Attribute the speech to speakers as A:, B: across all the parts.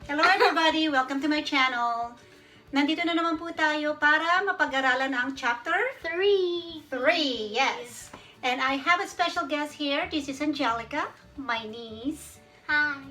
A: Hello everybody! Welcome to my channel. Nandito na naman po tayo para mapag-aralan ang chapter
B: 3.
A: 3. Yes. And I have a special guest here. This is Angelica, my niece.
B: Hi!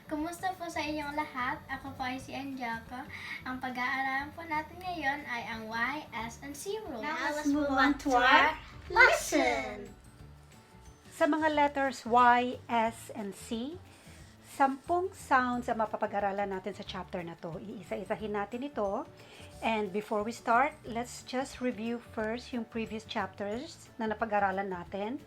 B: Kumusta po sa inyong lahat? Ako po ay si Angelica. Ang pag-aaralan po natin ngayon ay ang Y, S, and C rules.
A: Now let's move on to our lesson. Sa mga letters Y, S, and C, 10 sounds ang mapapag-aralan natin sa chapter na to. Iisa-isahin natin ito. And before we start, let's just review first yung previous chapters na napag-aralan natin.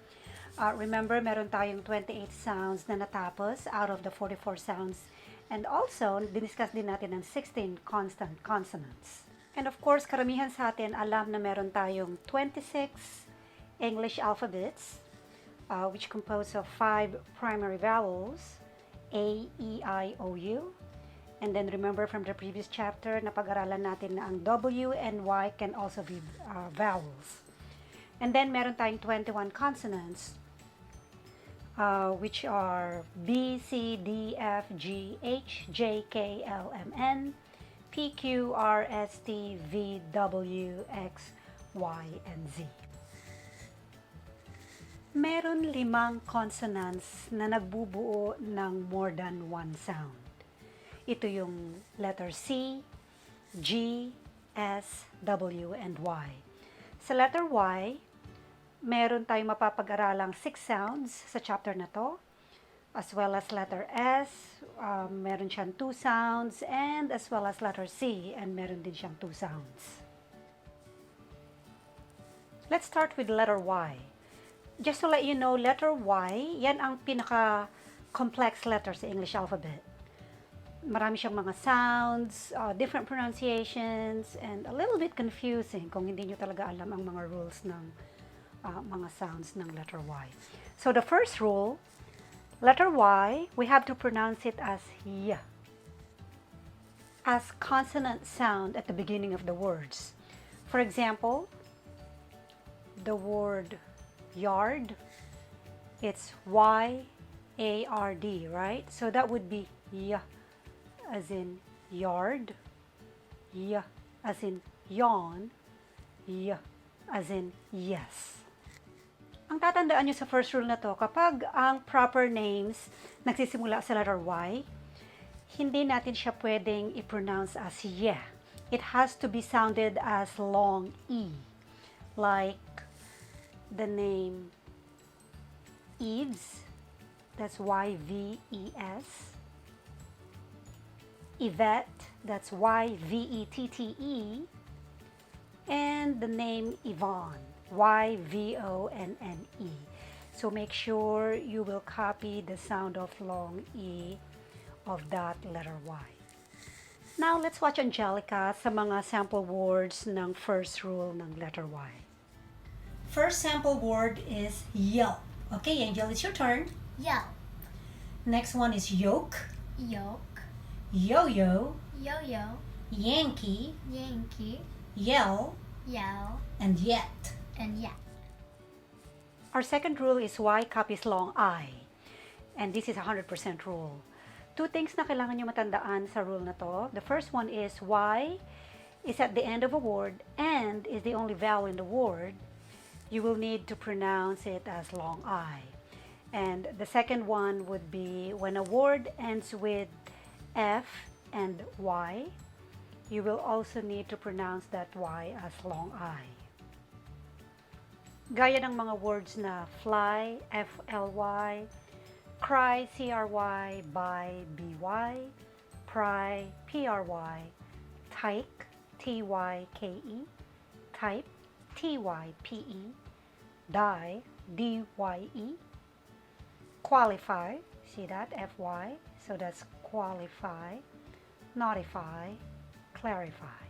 A: Remember, meron tayong 28 sounds na natapos out of the 44 sounds. And also, diniscuss din natin ang 16 constant consonants. And of course, karamihan sa atin alam na meron tayong 26 English alphabets, which compose of 5 primary vowels, A, E, I, O, U. And then remember from the previous chapter, napag-aralan natin na ang W and Y can also be vowels. And then meron tayong 21 consonants, which are B, C, D, F, G, H, J, K, L, M, N, P, Q, R, S, T, V, W, X, Y, and Z. Meron 5 consonants na nagbubuo ng more than one sound. Ito yung letter C, G, S, W, and Y. Sa letter Y, meron tayong mapapag-aralang 6 sounds sa chapter na to, as well as letter S, meron siyang 2 sounds, and as well as letter C, and meron din siyang 2 sounds. Let's start with letter Y. Just to let you know, letter Y, yan ang pinaka-complex letter sa English alphabet. Marami siyang mga sounds, different pronunciations, and a little bit confusing kung hindi nyo talaga alam ang mga rules ng mga sounds ng letter Y. So the first rule, letter Y, we have to pronounce it as Y, as consonant sound at the beginning of the words. For example, the word yard, it's Y-A-R-D, right? So that would be Y as in yard, Y as in yawn, Y as in yes. Ang tatandaan nyo sa first rule na to, kapag ang proper names nagsisimula sa letter Y, hindi natin siya pwedeng i-pronounce as yeah. It has to be sounded as long E. Like the name Eves, that's Y-V-E-S. Yvette, that's Y-V-E-T-T-E. And the name Yvonne, Y-V-O-N-N-E. So make sure you will copy the sound of long E of that letter Y. Now, let's watch Angelica sa mga sample words ng first rule ng letter Y. First sample word is yelp. Okay, Angel, it's your turn.
B: Yelp,
A: Next one is yoke,
B: yoke,
A: yo-yo,
B: yo-yo,
A: Yankee,
B: Yankee,
A: yell,
B: yell,
A: and yet.
B: and yet.
A: Our second rule is Y copies long I. And this is a 100% rule. 2 things na kailangan nyo matandaan sa rule na to. The first one is Y is at the end of a word and is the only vowel in the word. You will need to pronounce it as long I. And the second one would be when a word ends with F and Y, you will also need to pronounce that Y as long I. Gaya ng mga words na fly, F-L-Y, cry, C-R-Y, buy, B-Y, pry, P-R-Y, tyke, T-Y-K-E, type, T-Y-P-E, die, D-Y-E, qualify, see that, F-Y, so that's qualify, notify, clarify.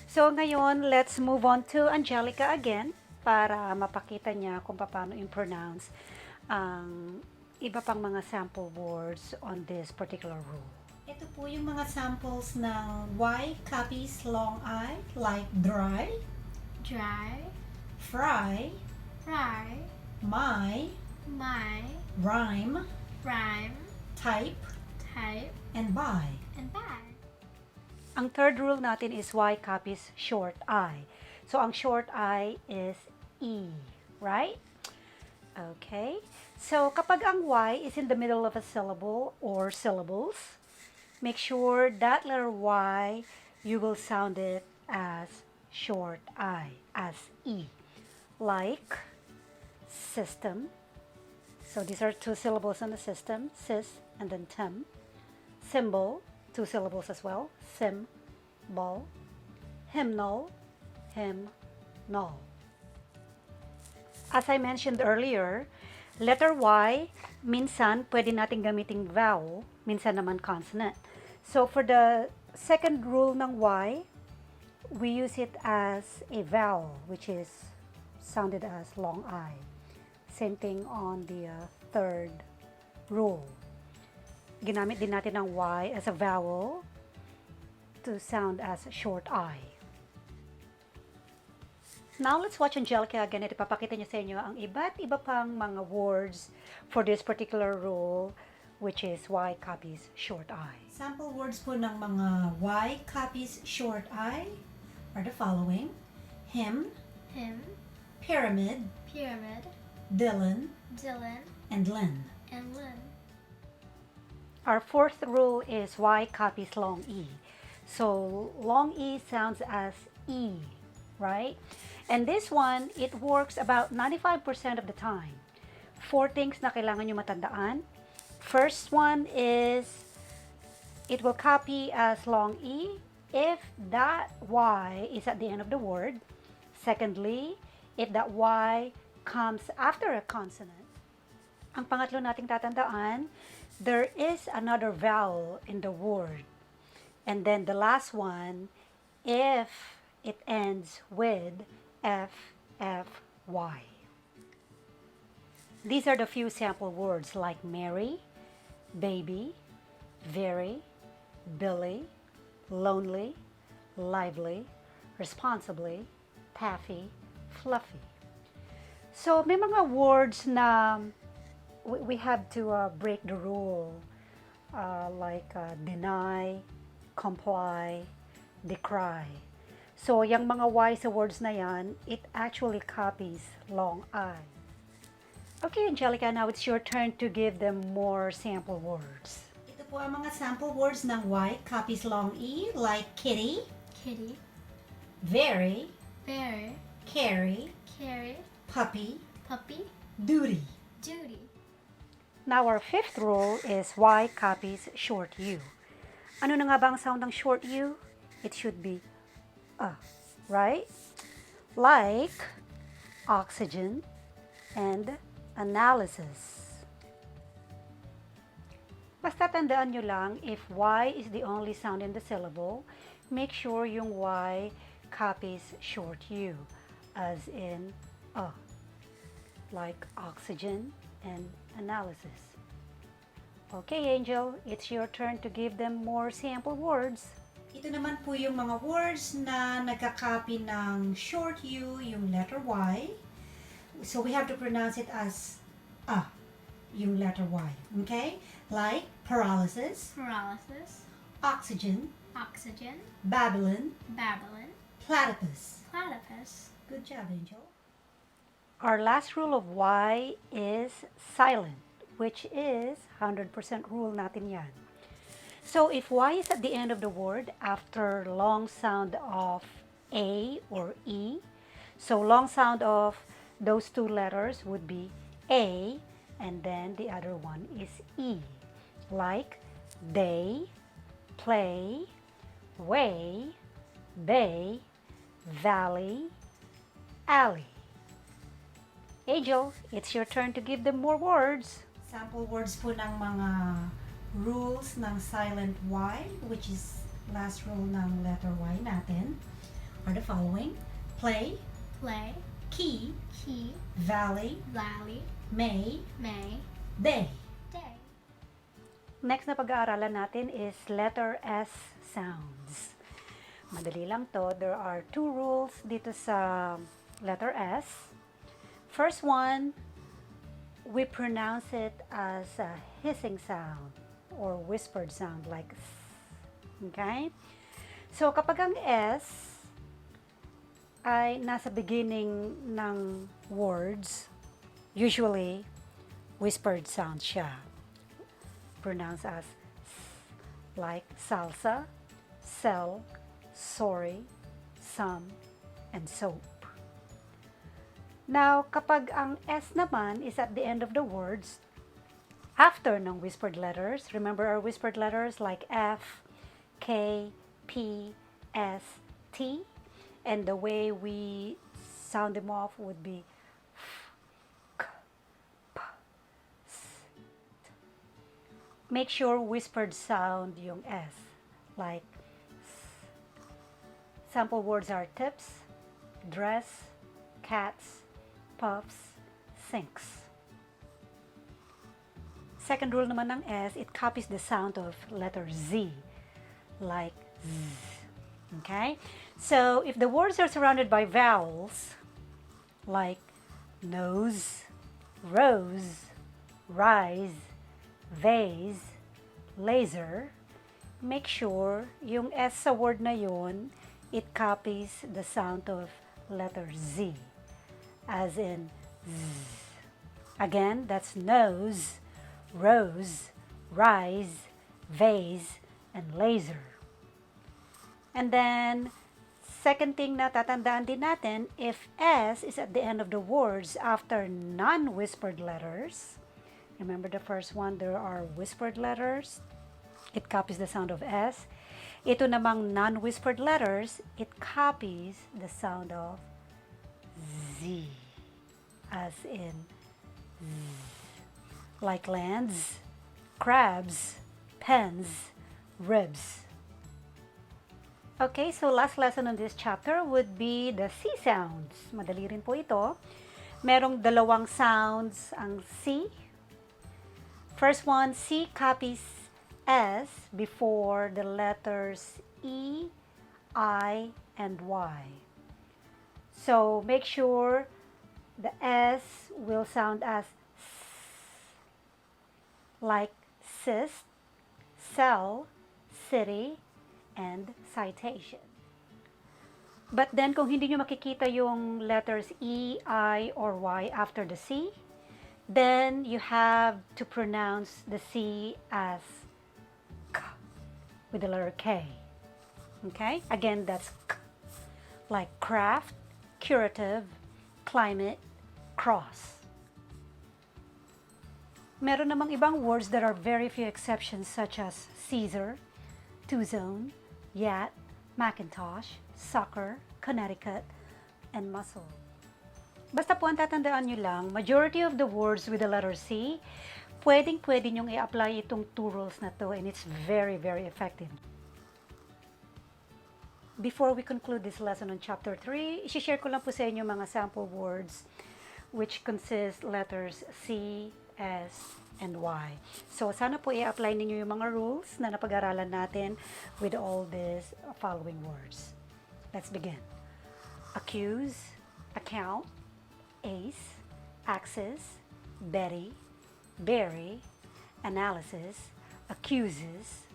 A: So ngayon, let's move on to Angelica again para mapakita niya kung paano i-pronounce ang iba pang mga sample words on this particular rule. Ito po yung mga samples ng Y copies long I, like dry,
B: Dry,
A: fry,
B: fry,
A: my,
B: my,
A: rhyme,
B: rhyme,
A: type,
B: hype,
A: and by.
B: and bag.
A: Ang third rule natin is Y copies short I. So, ang short I is E, right? Okay. So, kapag ang Y is in the middle of a syllable or syllables, make sure that letter Y, you will sound it as short I, as E. Like system. So these are two syllables in the system, sys and then tem. Symbol, two syllables as well, symbol. Hymnal, hymnal. As I mentioned earlier, letter Y, minsan pwede nating gamiting vowel, minsan naman consonant. So for the second rule ng Y, we use it as a vowel, which is sounded as long I. Same thing on the third rule. Ginamit din natin ang Y as a vowel to sound as short I. Now, let's watch Angelica again at ipapakita niya sa inyo ang iba't iba pang mga words for this particular rule, which is Y copies short I. Sample words po ng mga Y copies short I are the following: hymn,
B: Him,
A: pyramid,
B: pyramid,
A: Dylan,
B: Dylan,
A: and Lynn.
B: and Lynn.
A: Our fourth rule is Y copies long E. So long E sounds as E, right? And this one, it works about 95% of the time. Four things na kailangan nyo matandaan. First one is, it will copy as long E if that Y is at the end of the word. Secondly, if that Y comes after a consonant. Ang pangatlo nating tatandaan, there is another vowel in the word. And then the last one, if it ends with F, F, Y. These are the few sample words like Mary, baby, very, Billy, lonely, lively, responsibly, taffy, fluffy. So may mga words na we have to break the rule, like deny, comply, decry. So yung mga Y sa words na yan, it actually copies long I. Okay, Angelica, now it's your turn to give them more sample words. Ito po ang mga sample words ng Y copies long E, like kitty,
B: Kitty,
A: very,
B: bear,
A: carry,
B: carry,
A: puppy,
B: puppy,
A: duty.
B: duty.
A: Now our fifth rule is Y copies short U. Ano na nga ba ang sound ng short U? It should be right? Like oxygen and analysis. Basta tandaan nyo lang, if Y is the only sound in the syllable, make sure yung Y copies short U, as in like oxygen and analysis. Okay, Angel, it's your turn to give them more sample words. Ito naman po yung mga words na nagka-copy ng short U, yung letter Y. So we have to pronounce it as yung letter Y. Okay? Like paralysis,
B: Paralysis,
A: oxygen,
B: oxygen,
A: Babylon,
B: Babylon,
A: platypus.
B: platypus.
A: Good job, Angel. Our last rule of Y is silent, which is 100% rule natin yan. So if Y is at the end of the word after long sound of A or E, so long sound of those two letters would be A, and then the other one is E. Like day, play, way, bay, valley, alley. Angel, it's your turn to give them more words. Sample words po ng mga rules ng silent Y, which is last rule ng letter Y natin, are the following: play,
B: Play,
A: key,
B: key,
A: valley,
B: valley,
A: may,
B: may,
A: day.
B: day.
A: Next na pag-aaralan natin is letter S sounds. Madali lang to. There are two rules dito sa letter S. First one, we pronounce it as a hissing sound. or whispered sound like s. Okay? So, kapag ang S ay nasa beginning ng words, usually, whispered sound siya. Pronounced as s, like salsa, sell, sorry, some, and soap. Now, kapag ang S naman is at the end of the words, after ng whispered letters, remember our whispered letters like F, K, P, S, T, and the way we sound them off would be F, K, P, S, T. Make sure whispered sound yung S, like S. Sample words are tips, dress, cats, puffs, sinks. Second rule naman ng S, it copies the sound of letter Z, like Z. Okay? So, if the words are surrounded by vowels, like nose, rose, rise, vase, laser, make sure yung S sa word na yun, it copies the sound of letter Z, as in Z. Again, that's nose, rose, rise, vase, and laser. And then, second thing na tatandaan din natin, if S is at the end of the words after non-whispered letters, remember the first one, there are whispered letters, it copies the sound of S. Ito namang non-whispered letters, it copies the sound of Z, as in Z. Like lands, crabs, pens, ribs. Okay, so last lesson on this chapter would be the C sounds. Madali rin po ito. Merong dalawang sounds ang C. First one, C copies S before the letters E, I, and Y. So make sure the S will sound as S, like cyst, cell, city, and citation. But then, kung hindi nyo makikita yung letters E, I, or Y after the C, then you have to pronounce the C as K with the letter K. Okay? Again, that's K. Like craft, curative, climate, cross. Meron namang ibang words that are very few exceptions such as Caesar, two-zone, yacht, Macintosh, soccer, Connecticut, and muscle. Basta po ang tatandaan nyo lang, majority of the words with the letter C, pwedeng-pwede nyong i-apply itong two rules na to, and it's very, very effective. Before we conclude this lesson on chapter 3, isi-share ko lang po sa inyo mga sample words which consist letters C, S, and Y. So, sana po i-apply ninyo yung mga rules na napag-aralan natin with all these following words. Let's begin. Accuse, account, ace, axis, Betty, berry, analysis, accuses,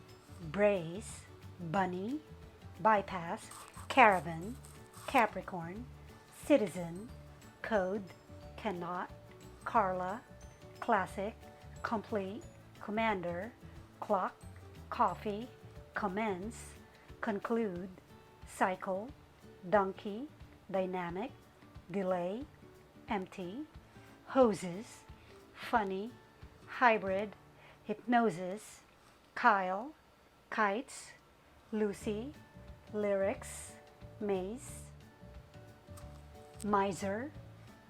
A: brace, bunny, bypass, caravan, Capricorn, citizen, code, cannot, Carla, classic, complete, commander, clock, coffee, commence, conclude, cycle, donkey, dynamic, delay, empty, hoses, funny, hybrid, hypnosis, Kyle, kites, Lucy, lyrics, maze, miser,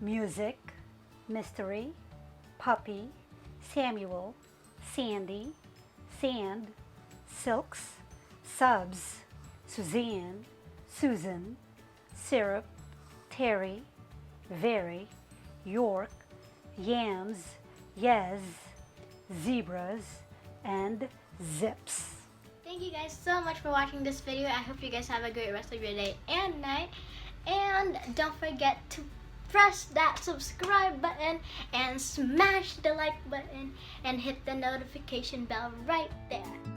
A: music, mystery, puppy, Samuel, Sandy, sand, silks, subs, Suzanne, Susan, syrup, Terry, very, York, yams, yes, zebras, and zips.
B: Thank you guys so much for watching this video. I hope you guys have a great rest of your day and night. And don't forget to press that subscribe button and smash the like button and hit the notification bell right there.